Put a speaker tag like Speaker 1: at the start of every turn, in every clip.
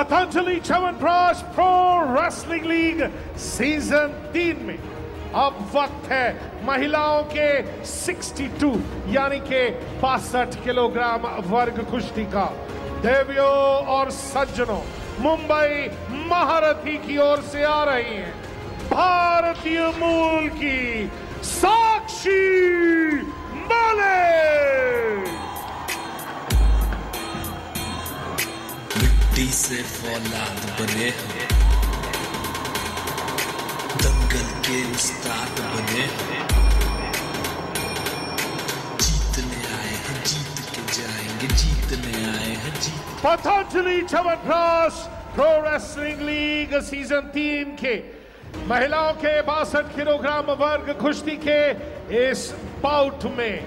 Speaker 1: Patanjali chyawanprash pro wrestling league season 3 में अब वक्त है महिलाओं के 62 यानी के 62 किलोग्राम वर्ग कुश्ती का। देवियों और सज्जनों, मुंबई महारथी की ओर से आ रही हैं भारतीय मूल की साक्षी मालिक।
Speaker 2: मिट्टी से फौलाद बने हो, दंगल के उस्ताद बने हो, जीतने आए हैं जीत के जाएंगे, जीतने आए हैं जीत।
Speaker 1: Patanjali chyawanprash pro wrestling league season 3 के महिलाओं के 62 किलोग्राम वर्ग कुश्ती के इस बाउट में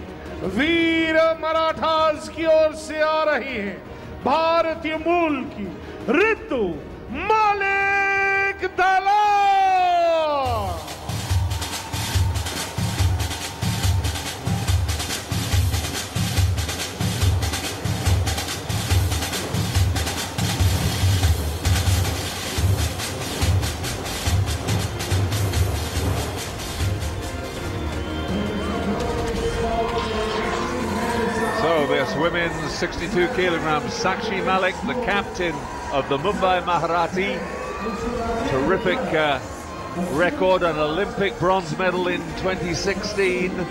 Speaker 1: वीर मराठास की ओर से आ रही है भारतीय मूल की ऋतु मालिक दलाल।
Speaker 3: So this women's 62 kilograms, Sakshi Malik, the captain of the Mumbai Maharathi, terrific record, an Olympic bronze medal in 2016.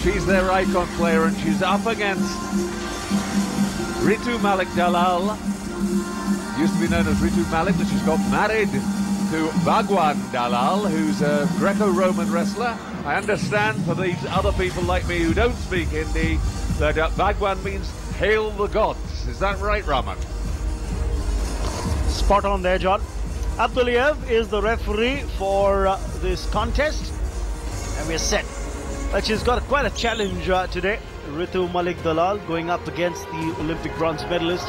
Speaker 3: She's their icon player and she's up against Ritu Malik Dalal. Used to be known as Ritu Malik, but she's got married to Bhagwan Dalal, who's a Greco-Roman wrestler. I understand for these other people like me who don't speak Hindi that Bhagwan means hail the gods. Is that right, Raman?
Speaker 4: Spot on there, John. Abduliev is the referee for this contest, and we're set. But she's got quite a challenge today. Ritu Malik Dalal going up against the Olympic bronze medalist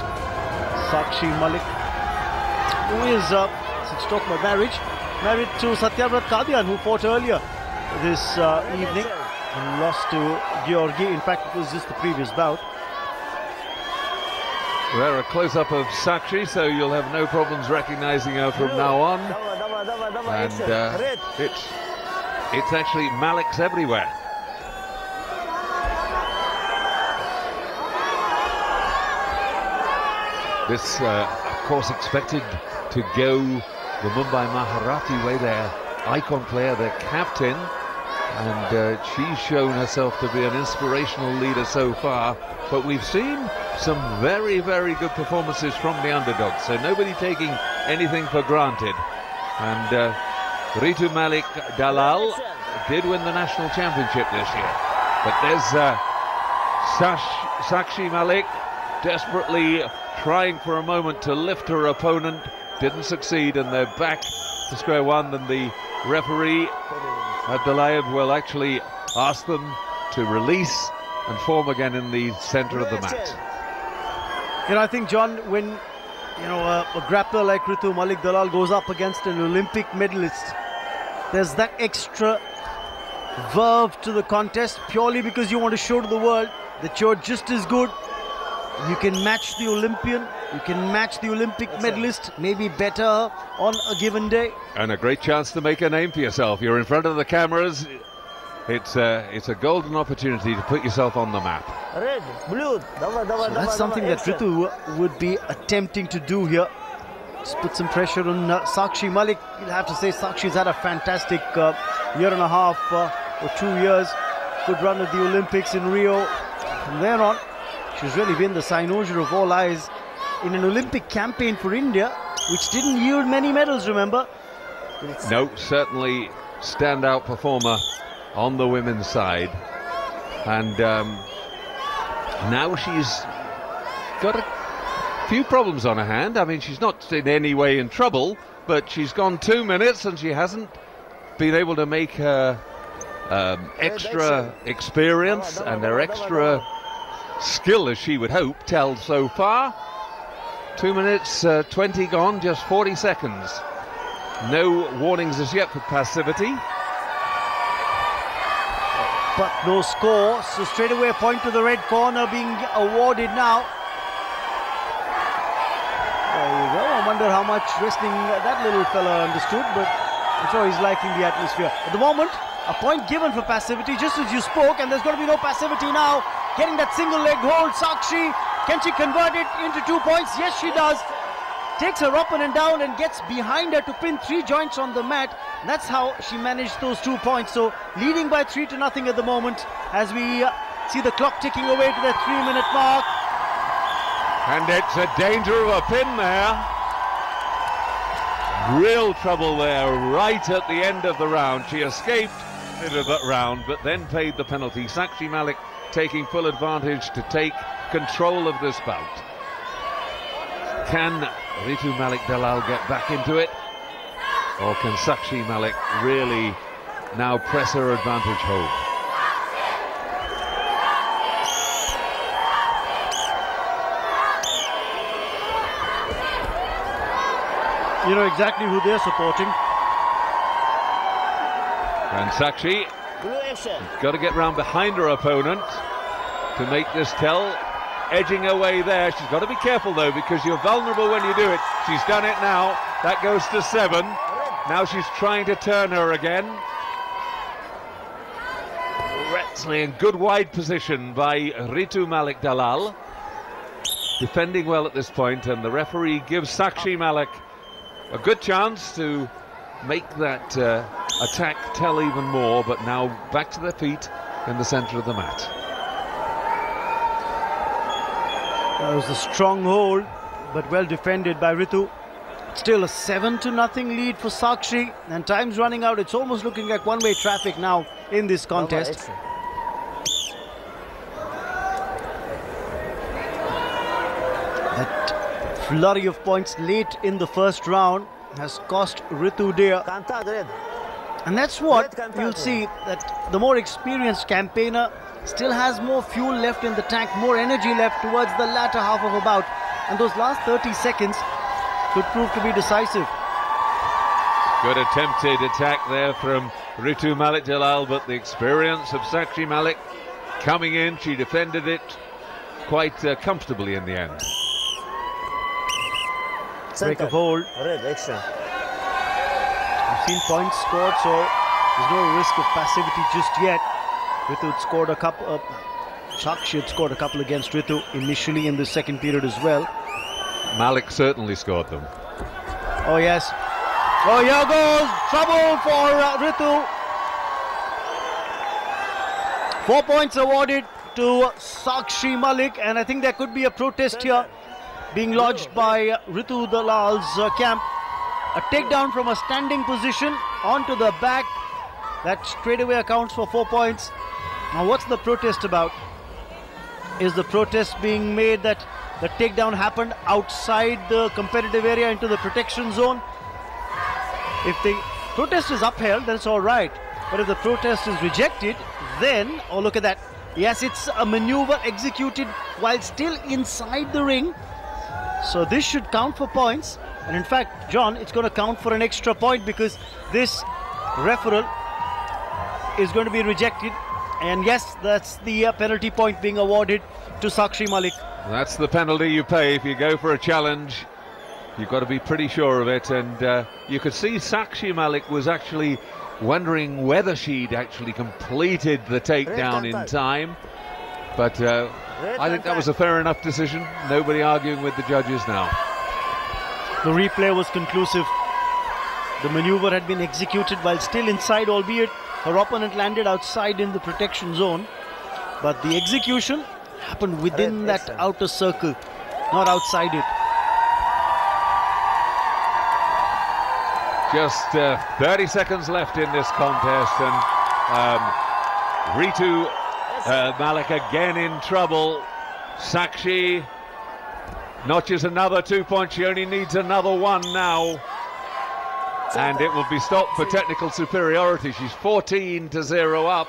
Speaker 4: Sakshi Malik, who is, since talk about married to Satyavrat Kadian, who fought earlier this evening and lost to Georgi. In fact, it was just the previous bout.
Speaker 3: We're a close-up of Sakshi, so you'll have no problems recognizing her from now on. And it's actually Malik's everywhere. This, of course, expected to go the Mumbai Maharathi way. Their icon player, their captain. And she's shown herself to be an inspirational leader so far, but we've seen some very, very good performances from the underdogs, so nobody taking anything for granted. And Ritu Malik Dalal did win the national championship this year, but there's Sakshi Malik desperately trying for a moment to lift her opponent, didn't succeed, and they're back to square one. And the referee Abdulayev will actually ask them to release and form again in the center of the mat.
Speaker 4: You know, I think, John, when a grappler like Ritu Malik Dalal goes up against an Olympic medalist, there's that extra verve to the contest, purely because you want to show to the world that you're just as good. You can match the Olympian, you can match the Olympic medalist, maybe better on a given day.
Speaker 3: And a great chance to make a name for yourself. You're in front of the cameras. It's a golden opportunity to put yourself on the map.
Speaker 4: So that's something that Ritu would be attempting to do here. Just put some pressure on Sakshi Malik. You'll have to say Sakshi's had a fantastic year and a half or 2 years. Good run at the Olympics in Rio. From there on, she's really been the cynosure of all eyes in an Olympic campaign for India, which didn't yield many medals, remember?
Speaker 3: No, certainly standout performer on the women's side. And now she's got a few problems on her hand. I mean, she's not in any way in trouble, but she's gone 2 minutes and she hasn't been able to make her extra experience and her extra skill, as she would hope, tell so far. 2 minutes 20 gone, just 40 seconds. No warnings as yet for passivity.
Speaker 4: But no score, so straight away a point to the red corner being awarded now. There you go, and one wonder how much wrestling that little fella understood, but I'm sure he's liking the atmosphere. At the moment, a point given for passivity, just as you spoke, and there's going to be no passivity now. Getting that single leg hold, Sakshi, can she convert it into 2 points? Yes, she does. Takes her up and down and gets behind her to pin 3 joints on the mat. That's how she managed those 2 points. So leading by 3-0 at the moment as we see the clock ticking away to the 3-minute mark.
Speaker 3: And it's a danger of a pin there. Real trouble there right at the end of the round. She escaped into that round but then paid the penalty. Sakshi Malik taking full advantage to take control of this bout. Can Ritu Malik Dalal get back into it? Or can Sakshi Malik really now press her advantage home?
Speaker 4: You know exactly who they're supporting.
Speaker 3: And Sakshi got to get round behind her opponent to make this tell. Edging away there. She's got to be careful though, because you're vulnerable when you do it. She's done it now. That goes to 7. Now she's trying to turn her again. Wrestling, good wide position by Ritu Malik Dalal. Defending well at this point, and the referee gives Sakshi Malik a good chance to make that attack tell even more, but now back to their feet in the centre of the mat.
Speaker 4: That was a strong hold, but well defended by Ritu. Still a 7-0 lead for Sakshi, and time's running out. It's almost looking like one-way traffic now in this contest. That flurry of points late in the first round has cost Ritu dear. And that's what you'll see, that the more experienced campaigner still has more fuel left in the tank, more energy left towards the latter half of a bout. And those last 30 seconds could prove to be decisive.
Speaker 3: Good attempted attack there from Ritu Malik Dalal, but the experience of Sakshi Malik coming in, she defended it quite comfortably in the end.
Speaker 4: Break of hold. We've seen points scored, so there's no risk of passivity just yet. Ritu had scored a couple. Sakshi had scored a couple against Ritu initially in the second period as well.
Speaker 3: Malik certainly scored them.
Speaker 4: Oh yes. Oh, here goes trouble for Ritu. 4 points awarded to Sakshi Malik, and I think there could be a protest here being lodged by Ritu Dalal's camp. A takedown from a standing position onto the back. That straight away accounts for 4 points. Now what's the protest about? Is the protest being made that the takedown happened outside the competitive area into the protection zone? If the protest is upheld, then it's all right. But if the protest is rejected, then, oh look at that. Yes, it's a maneuver executed while still inside the ring. So this should count for points. And in fact, John, it's going to count for an extra point because this referral is going to be rejected. And yes, that's the penalty point being awarded to Sakshi Malik.
Speaker 3: That's the penalty you pay if you go for a challenge. You've got to be pretty sure of it. And you could see Sakshi Malik was actually wondering whether she'd actually completed the takedown in time. But I think that was a fair enough decision. Nobody arguing with the judges now.
Speaker 4: The replay was conclusive. The maneuver had been executed while still inside, albeit her opponent landed outside in the protection zone. But the execution happened within that outer circle, not outside it.
Speaker 3: Just 30 seconds left in this contest, and Ritu Malik again in trouble. Sakshi notches another 2 points. She only needs another one now, and it will be stopped for technical superiority. She's 14-0 up.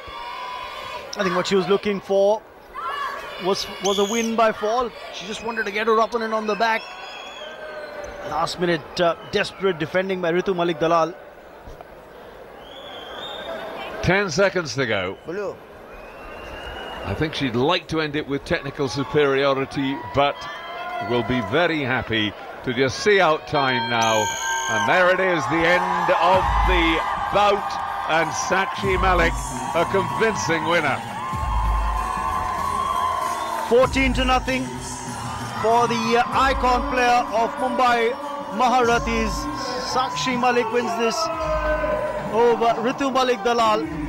Speaker 4: I think what she was looking for was a win by fall. She just wanted to get her opponent on the back. Last minute desperate defending by Ritu Malik Dalal.
Speaker 3: 10 seconds to go. I think she'd like to end it with technical superiority, but will be very happy to just see out time now. And there it is, the end of the bout, and Sakshi Malik, a convincing winner.
Speaker 4: 14-0 for the icon player of Mumbai Maharathis. Sakshi Malik wins this over Ritu Malik Dalal.